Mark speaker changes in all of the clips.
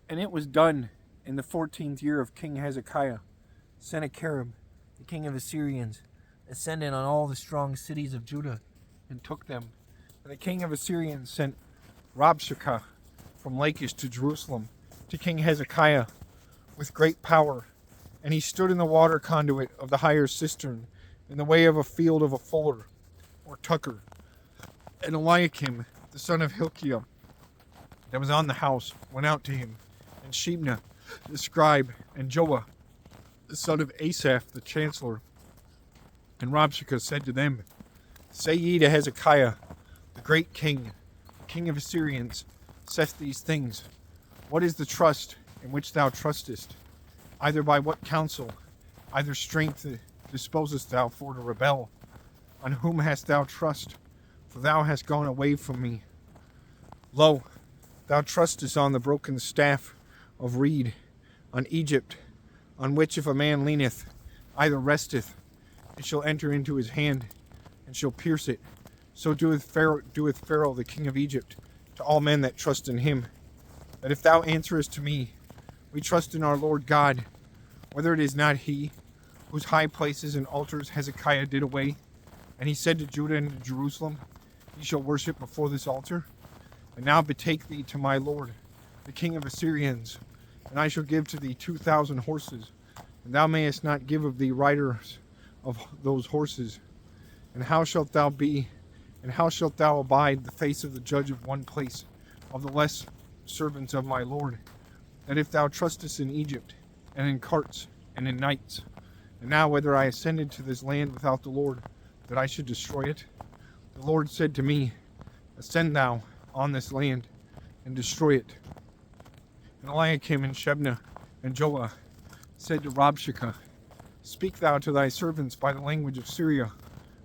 Speaker 1: And it was done in the 14th year of King Hezekiah. Sennacherib, the king of Assyrians, ascended on all the strong cities of Judah and took them. And the king of Assyrians sent Rabshakeh from Lachish to Jerusalem to King Hezekiah with great power. And he stood in the water conduit of the higher cistern in the way of a field of a fuller or tucker. And Eliakim, the son of Hilkiah, that was on the house, went out to him. And Shebna, the scribe, and Joah, the son of Asaph, the chancellor. And Rabshakeh said to them, Say ye to Hezekiah, the great king, king of Assyrians, saith these things. What is the trust in which thou trustest? Either by what counsel, either strength disposest thou for to rebel? On whom hast thou trust? For thou hast gone away from me. Lo, thou trustest on the broken staff of reed, on Egypt, on which if a man leaneth, either resteth, it shall enter into his hand, and shall pierce it. So doeth Pharaoh the king of Egypt to all men that trust in him. That if thou answerest to me, we trust in our Lord God, whether it is not he, whose high places and altars Hezekiah did away. And he said to Judah and to Jerusalem, Ye shall worship before this altar. And now betake thee to my lord, the king of Assyrians, and I shall give to thee 2,000 horses, and thou mayest not give of thee riders of those horses. And how shalt thou abide the face of the judge of one place, of the less servants of my lord, that if thou trustest in Egypt, and in carts, and in knights? And now whether I ascended to this land without the Lord, that I should destroy it? The Lord said to me, Ascend thou on this land, and destroy it. And Eliakim and Shebna and Joah said to Rabshakeh, Speak thou to thy servants by the language of Syria,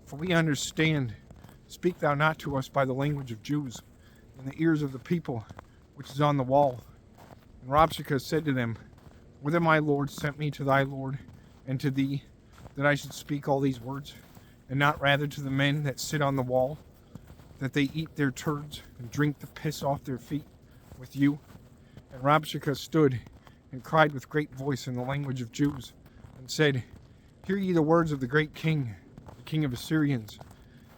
Speaker 1: for we understand. Speak thou not to us by the language of Jews, in the ears of the people, which is on the wall. And Rabshakeh said to them, Whether my Lord sent me to thy Lord, and to thee, that I should speak all these words, and not rather to the men that sit on the wall, that they eat their turds, and drink the piss off their feet with you? And Rabshakeh stood, and cried with great voice in the language of Jews, and said, Hear ye the words of the great king, the king of Assyrians.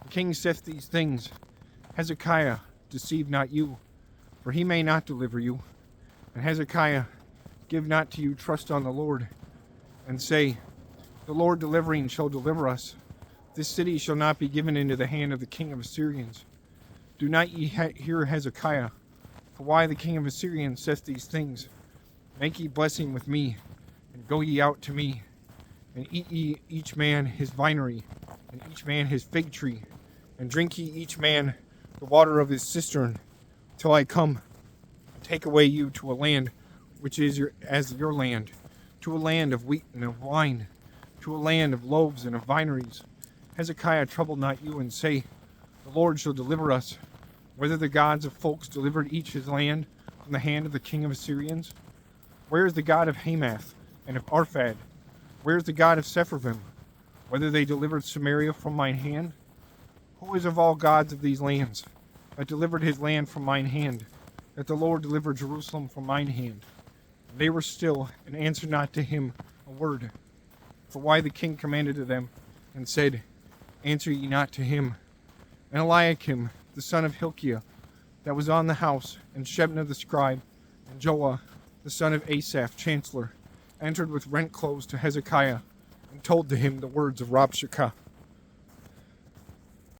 Speaker 1: The king saith these things, Hezekiah, deceive not you, for he may not deliver you. And Hezekiah, give not to you trust on the Lord, and say, The Lord delivering shall deliver us. This city shall not be given into the hand of the king of Assyrians. Do not ye hear Hezekiah, for why the king of Assyrians saith these things? Make ye blessing with me, and go ye out to me, and eat ye each man his vinery, and each man his fig tree, and drink ye each man the water of his cistern, till I come and take away you to a land which is as your land, to a land of wheat and of wine, to a land of loaves and of vineries. Hezekiah, trouble not you, and say, The Lord shall deliver us, whether the gods of folks delivered each his land from the hand of the king of Assyrians. Where is the God of Hamath and of Arphad? Where is the God of Sepharvaim? Whether they delivered Samaria from mine hand? Who is of all gods of these lands that delivered his land from mine hand, that the Lord delivered Jerusalem from mine hand? And they were still, and answered not to him a word. For why the king commanded to them, and said, Answer ye not to him. And Eliakim, the son of Hilkiah, that was on the house, and Shebna the scribe, and Joah, the son of Asaph, chancellor, entered with rent clothes to Hezekiah, and told to him the words of Rabshakeh.